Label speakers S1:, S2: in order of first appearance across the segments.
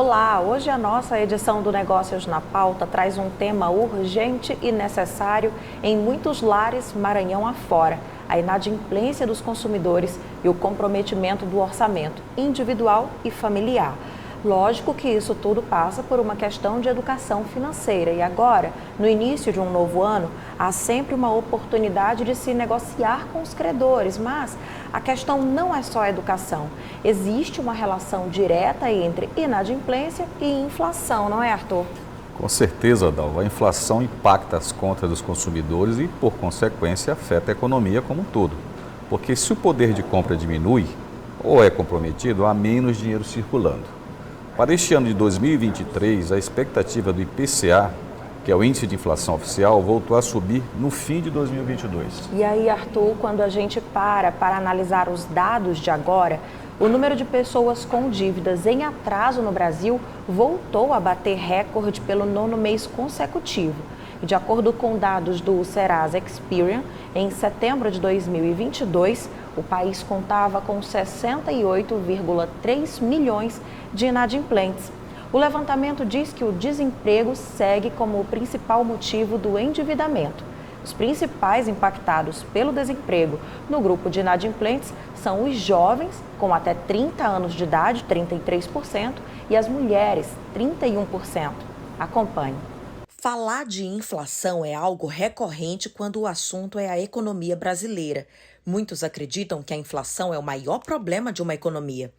S1: Olá, hoje a nossa edição do Negócios na Pauta traz um tema urgente e necessário em muitos lares Maranhão afora: a inadimplência dos consumidores e o comprometimento do orçamento individual e familiar. Lógico que isso tudo passa por uma questão de educação financeira e agora, no início de um novo ano, há sempre uma oportunidade de se negociar com os credores, mas a questão não é só a educação. Existe uma relação direta entre inadimplência e inflação, não é, Arthur?
S2: Com certeza, Dalva. A inflação impacta as contas dos consumidores e, por consequência, afeta a economia como um todo. Porque se o poder de compra diminui ou é comprometido, há menos dinheiro circulando. Para este ano de 2023, a expectativa do IPCA, que é o Índice de Inflação Oficial, voltou a subir no fim de 2022.
S1: E aí, Arthur, quando a gente para analisar os dados de agora, o número de pessoas com dívidas em atraso no Brasil voltou a bater recorde pelo 9º mês consecutivo. E de acordo com dados do Serasa Experian, em setembro de 2022, o país contava com 68,3 milhões de inadimplentes. O levantamento diz que o desemprego segue como o principal motivo do endividamento. Os principais impactados pelo desemprego no grupo de inadimplentes são os jovens, com até 30 anos de idade, 33%, e as mulheres, 31%. Acompanhe.
S3: Falar de inflação é algo recorrente quando o assunto é a economia brasileira. Muitos acreditam que a inflação é o maior problema de uma economia.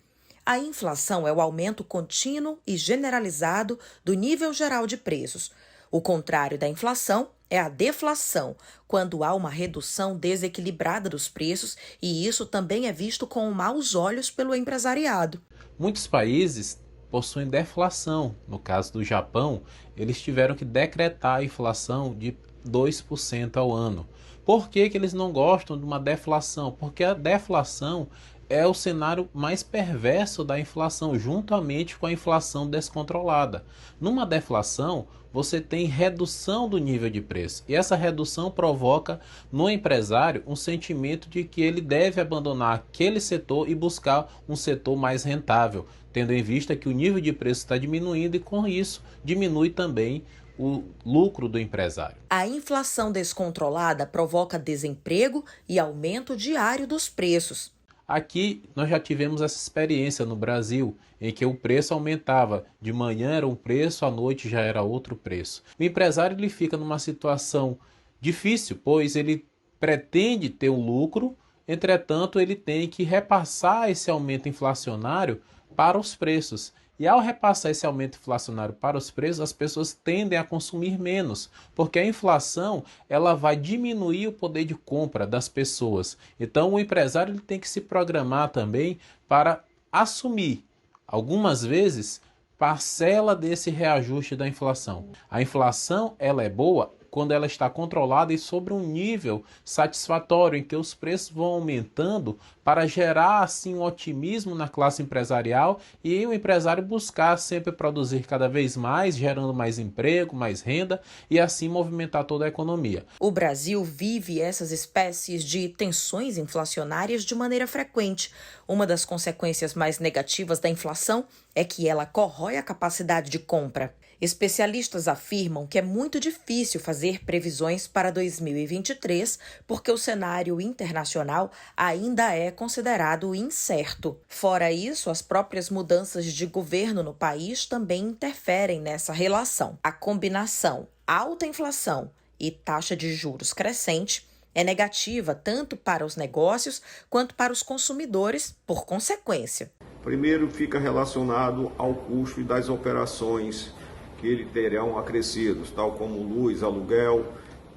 S3: A inflação é o aumento contínuo e generalizado do nível geral de preços. O contrário da inflação é a deflação, quando há uma redução desequilibrada dos preços, e isso também é visto com maus olhos pelo empresariado.
S4: Muitos países possuem deflação. No caso do Japão, eles tiveram que decretar a inflação de 2% ao ano. Por que eles não gostam de uma deflação? Porque a deflação é o cenário mais perverso da inflação, juntamente com a inflação descontrolada. Numa deflação, você tem redução do nível de preço. E essa redução provoca no empresário um sentimento de que ele deve abandonar aquele setor e buscar um setor mais rentável, tendo em vista que o nível de preço está diminuindo e, com isso, diminui também o lucro do empresário.
S3: A inflação descontrolada provoca desemprego e aumento diário dos preços.
S4: Aqui nós já tivemos essa experiência no Brasil, em que o preço aumentava. De manhã era um preço, à noite já era outro preço. O empresário ele fica numa situação difícil, pois ele pretende ter um lucro, entretanto ele tem que repassar esse aumento inflacionário para os preços. E ao repassar esse aumento inflacionário para os preços, as pessoas tendem a consumir menos, porque a inflação ela vai diminuir o poder de compra das pessoas. Então o empresário ele tem que se programar também para assumir, algumas vezes, parcela desse reajuste da inflação. A inflação ela é boa quando ela está controlada e sobre um nível satisfatório, em que os preços vão aumentando para gerar assim um otimismo na classe empresarial e o empresário buscar sempre produzir cada vez mais, gerando mais emprego, mais renda e assim movimentar toda a economia.
S3: O Brasil vive essas espécies de tensões inflacionárias de maneira frequente. Uma das consequências mais negativas da inflação é que ela corrói a capacidade de compra. Especialistas afirmam que é muito difícil fazer previsões para 2023 porque o cenário internacional ainda é considerado incerto. Fora isso, as próprias mudanças de governo no país também interferem nessa relação. A combinação alta inflação e taxa de juros crescente é negativa tanto para os negócios quanto para os consumidores, por consequência.
S5: Primeiro, fica relacionado ao custo das operações que eles terão acrescidos, tal como luz, aluguel,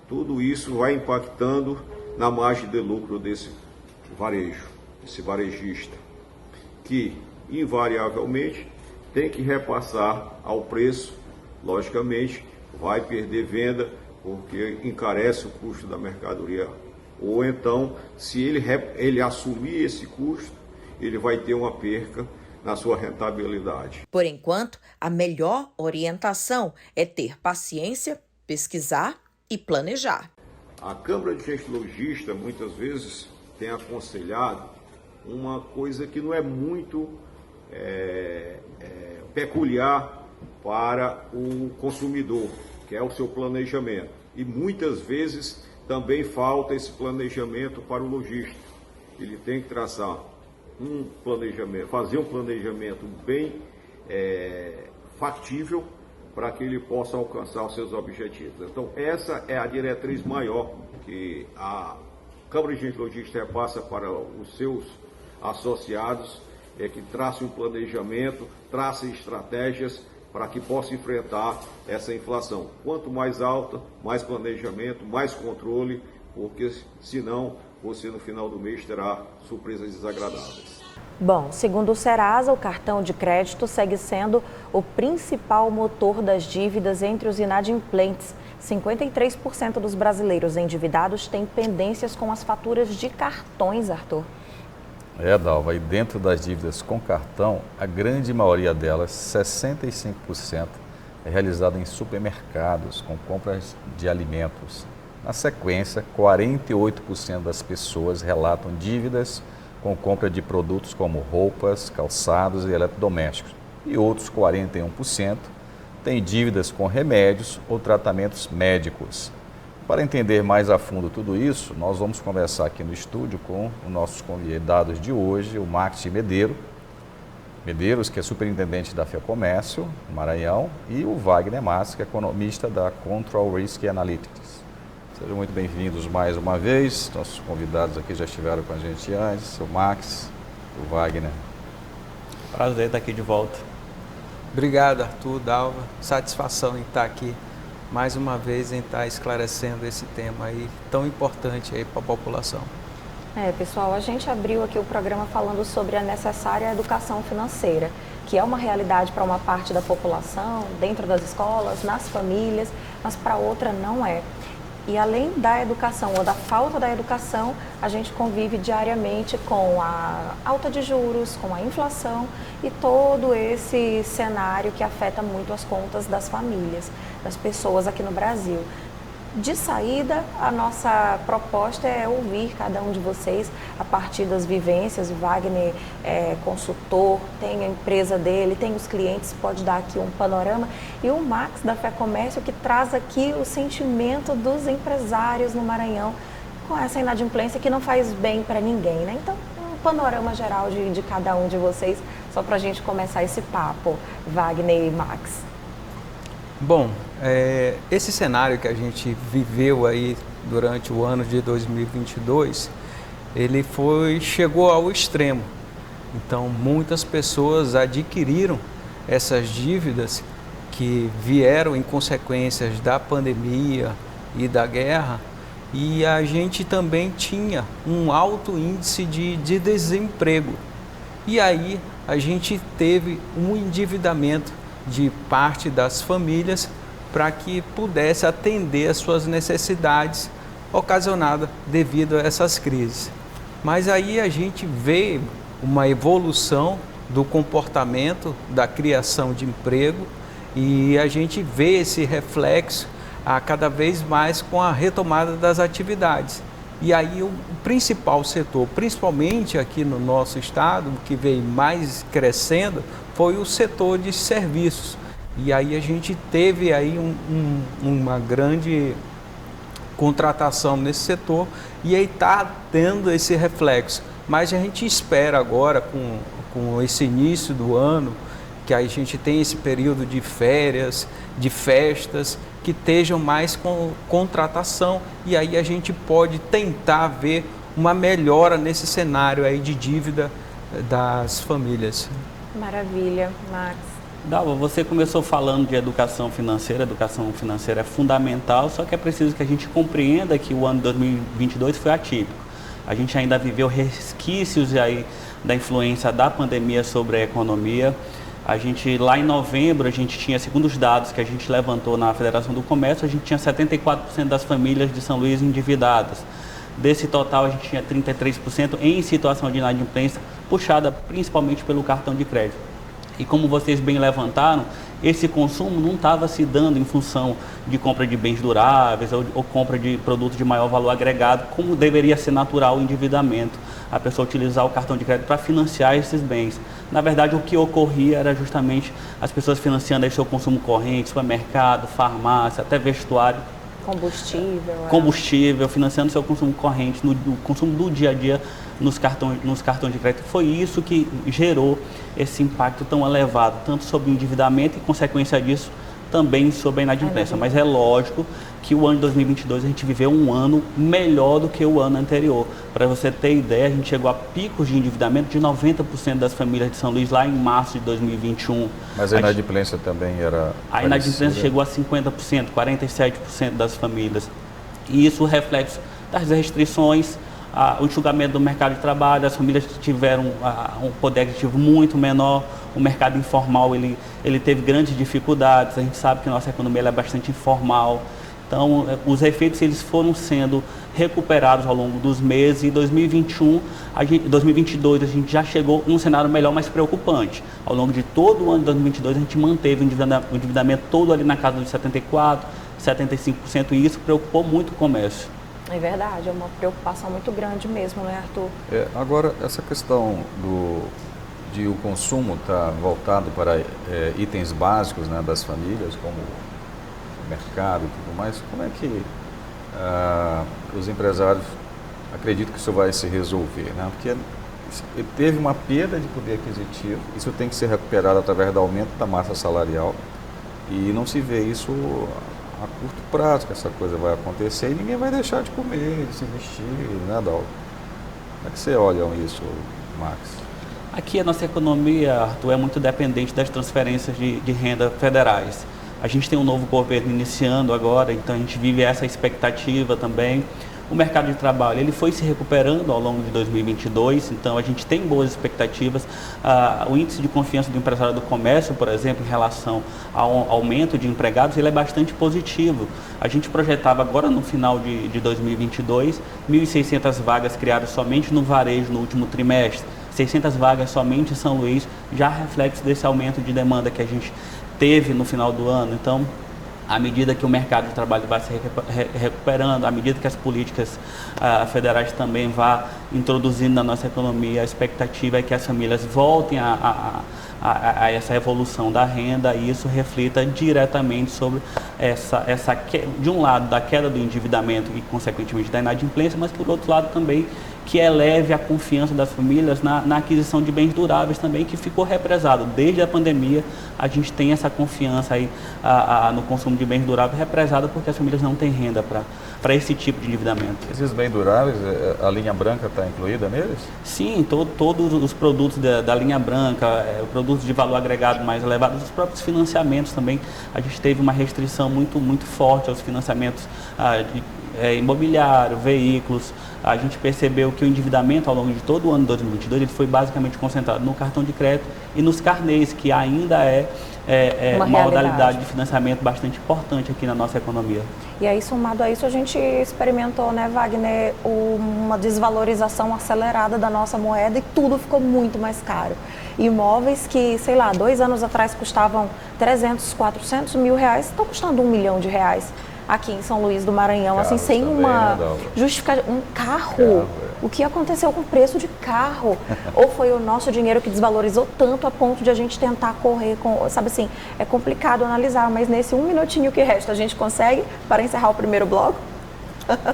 S5: tudo isso vai impactando na margem de lucro desse varejo, desse varejista, que invariavelmente tem que repassar ao preço, logicamente vai perder venda porque encarece o custo da mercadoria. Ou então, se ele assumir esse custo, ele vai ter uma perca na sua rentabilidade.
S3: Por enquanto, a melhor orientação é ter paciência, pesquisar e planejar.
S5: A Câmara de Gente Logista muitas vezes tem aconselhado uma coisa que não é muito peculiar para o consumidor, que é o seu planejamento. E muitas vezes também falta esse planejamento para o lojista. Ele tem que traçar um planejamento, fazer um planejamento bem factível para que ele possa alcançar os seus objetivos. Então, essa é a diretriz maior que a Câmara de Agentes Lojistas repassa para os seus associados, que trace um planejamento, trace estratégias para que possa enfrentar essa inflação. Quanto mais alta, mais planejamento, mais controle, porque senão você no final do mês terá surpresas desagradáveis.
S1: Bom, segundo o Serasa, o cartão de crédito segue sendo o principal motor das dívidas entre os inadimplentes. 53% dos brasileiros endividados têm pendências com as faturas de cartões, Arthur.
S2: Dalva, e dentro das dívidas com cartão, a grande maioria delas, 65%, é realizada em supermercados, com compras de alimentos. Na sequência, 48% das pessoas relatam dívidas com compra de produtos como roupas, calçados e eletrodomésticos. E outros 41% têm dívidas com remédios ou tratamentos médicos. Para entender mais a fundo tudo isso, nós vamos conversar aqui no estúdio com os nossos convidados de hoje, o Max Medeiros, que é superintendente da FEComércio, Maranhão, e o Wagner Massa, que é economista da Control Risk Analytics. Sejam muito bem-vindos mais uma vez. Nossos convidados aqui já estiveram com a gente antes, o Max, o Wagner.
S6: Prazer estar aqui de volta.
S7: Obrigado, Arthur, Dalva. Satisfação em estar aqui mais uma vez, em estar esclarecendo esse tema aí tão importante aí para a população.
S1: Pessoal, a gente abriu aqui o programa falando sobre a necessária educação financeira, que é uma realidade para uma parte da população, dentro das escolas, nas famílias, mas para outra não é. E além da educação ou da falta da educação, a gente convive diariamente com a alta de juros, com a inflação e todo esse cenário que afeta muito as contas das famílias, das pessoas aqui no Brasil. De saída, a nossa proposta é ouvir cada um de vocês a partir das vivências. O Wagner é consultor, tem a empresa dele, tem os clientes, pode dar aqui um panorama. E o Max da FEComércio, que traz aqui o sentimento dos empresários no Maranhão com essa inadimplência que não faz bem para ninguém, né? Então, um panorama geral de cada um de vocês, só para a gente começar esse papo, Wagner e Max.
S7: Bom, esse cenário que a gente viveu aí durante o ano de 2022, ele chegou ao extremo. Então, muitas pessoas adquiriram essas dívidas que vieram em consequências da pandemia e da guerra, e a gente também tinha um alto índice de desemprego. E aí a gente teve um endividamento de parte das famílias para que pudesse atender as suas necessidades ocasionadas devido a essas crises. Mas aí a gente vê uma evolução do comportamento, da criação de emprego, e a gente vê esse reflexo cada vez mais com a retomada das atividades. E aí o principal setor, principalmente aqui no nosso estado, que veio mais crescendo, foi o setor de serviços. E aí a gente teve aí uma grande contratação nesse setor, e aí está tendo esse reflexo. Mas a gente espera agora, com esse início do ano, que a gente tem esse período de férias, de festas, que estejam mais com contratação, e aí a gente pode tentar ver uma melhora nesse cenário aí de dívida das famílias.
S1: Maravilha, Max.
S6: Dalva, você começou falando de educação financeira. A educação financeira é fundamental, só que é preciso que a gente compreenda que o ano 2022 foi atípico. A gente ainda viveu resquícios aí da influência da pandemia sobre a economia. A gente, lá em novembro, a gente tinha, segundo os dados que a gente levantou na Federação do Comércio, a gente tinha 74% das famílias de São Luís endividadas. Desse total, a gente tinha 33% em situação de inadimplência, puxada principalmente pelo cartão de crédito. E como vocês bem levantaram, esse consumo não estava se dando em função de compra de bens duráveis ou compra de produtos de maior valor agregado, como deveria ser natural o endividamento, a pessoa utilizar o cartão de crédito para financiar esses bens. Na verdade, o que ocorria era justamente as pessoas financiando aí seu consumo corrente, supermercado, farmácia, até vestuário. Combustível, financiando seu consumo corrente, no consumo do dia a dia nos cartões de crédito. Foi isso que gerou esse impacto tão elevado, tanto sobre o endividamento e, consequência disso, também sobre a inadimplência. Mas é lógico que o ano de 2022 a gente viveu um ano melhor do que o ano anterior. Para você ter ideia, a gente chegou a picos de endividamento de 90% das famílias de São Luís lá em março de 2021.
S2: Mas a inadimplência também era...
S6: A inadimplência chegou a 50%, 47% das famílias. E isso é reflexo das restrições, o enxugamento do mercado de trabalho, as famílias tiveram um poder aquisitivo muito menor, o mercado informal ele teve grandes dificuldades, a gente sabe que a nossa economia ela é bastante informal. Então, os efeitos eles foram sendo recuperados ao longo dos meses e em 2022 a gente já chegou num cenário melhor, mais preocupante. Ao longo de todo o ano de 2022 a gente manteve o endividamento todo ali na casa de 74%, 75% e isso preocupou muito o comércio.
S1: É verdade, é uma preocupação muito grande mesmo, né, Arthur?
S2: Agora, essa questão de o consumo estar voltado para itens básicos, né, das famílias, como mercado e tudo mais, como é que os empresários acreditam que isso vai se resolver, né? Porque teve uma perda de poder aquisitivo, isso tem que ser recuperado através do aumento da massa salarial e não se vê isso a curto prazo, que essa coisa vai acontecer e ninguém vai deixar de comer, de se vestir, né, Dalva? Como é que você olha isso, Max?
S6: Aqui a nossa economia, Arthur, é muito dependente das transferências de renda federais. A gente tem um novo governo iniciando agora, então a gente vive essa expectativa também. O mercado de trabalho ele foi se recuperando ao longo de 2022, então a gente tem boas expectativas. O índice de confiança do empresário do comércio, por exemplo, em relação ao aumento de empregados, ele é bastante positivo. A gente projetava agora no final de 2022, 1.600 vagas criadas somente no varejo no último trimestre, 600 vagas somente em São Luís, já reflexo desse aumento de demanda que a gente teve no final do ano. Então, à medida que o mercado de trabalho vai se recuperando, à medida que as políticas federais também vão introduzindo na nossa economia, a expectativa é que as famílias voltem a essa evolução da renda e isso reflita diretamente sobre de um lado, da queda do endividamento e, consequentemente, da inadimplência, mas, por outro lado, também que eleve a confiança das famílias na aquisição de bens duráveis também, que ficou represado. Desde a pandemia, a gente tem essa confiança aí no consumo de bens duráveis represada porque as famílias não têm renda para esse tipo de endividamento.
S2: Esses bens duráveis, a linha branca está incluída neles?
S6: Sim, todos os produtos da linha branca, produtos de valor agregado mais elevado, os próprios financiamentos também. A gente teve uma restrição muito, muito forte aos financiamentos imobiliário, veículos. A gente percebeu que o endividamento ao longo de todo o ano de 2022 ele foi basicamente concentrado no cartão de crédito e nos carnês, que ainda uma modalidade de financiamento bastante importante aqui na nossa economia.
S1: E aí, somado a isso, a gente experimentou, né, Wagner, uma desvalorização acelerada da nossa moeda e tudo ficou muito mais caro. Imóveis que, sei lá, 2 anos atrás custavam 300, 400 mil reais, estão custando R$1 milhão. Aqui em São Luís do Maranhão, assim, sem também, uma justificativa. Um carro. O que aconteceu com o preço de carro? Ou foi o nosso dinheiro que desvalorizou tanto a ponto de a gente tentar correr com... Sabe assim, é complicado analisar, mas nesse 1 minutinho que resta, a gente consegue para encerrar o primeiro bloco?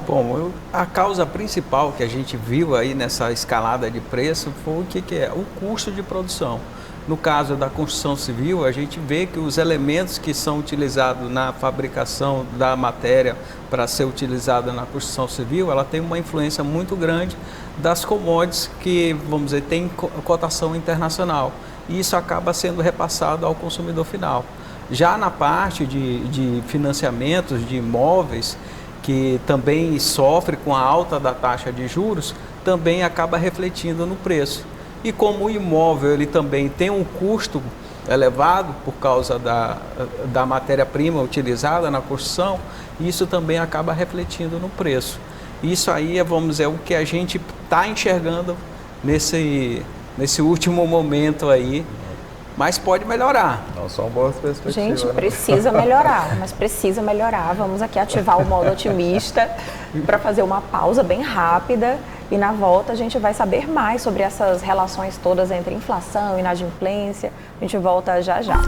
S7: Bom, a causa principal que a gente viu aí nessa escalada de preço foi o que é? O custo de produção. No caso da construção civil, a gente vê que os elementos que são utilizados na fabricação da matéria para ser utilizada na construção civil, ela tem uma influência muito grande das commodities que, vamos dizer, tem cotação internacional. E isso acaba sendo repassado ao consumidor final. Já na parte de financiamentos de imóveis, que também sofre com a alta da taxa de juros, também acaba refletindo no preço. E como o imóvel ele também tem um custo elevado por causa da matéria-prima utilizada na construção, isso também acaba refletindo no preço. Isso aí vamos dizer, o que a gente está enxergando nesse último momento aí. mas pode melhorar.
S2: Não são boas perspectivas.
S1: Gente, precisa melhorar, mas precisa melhorar. Vamos aqui ativar o modo otimista para fazer uma pausa bem rápida e na volta a gente vai saber mais sobre essas relações todas entre inflação e inadimplência. A gente volta já já.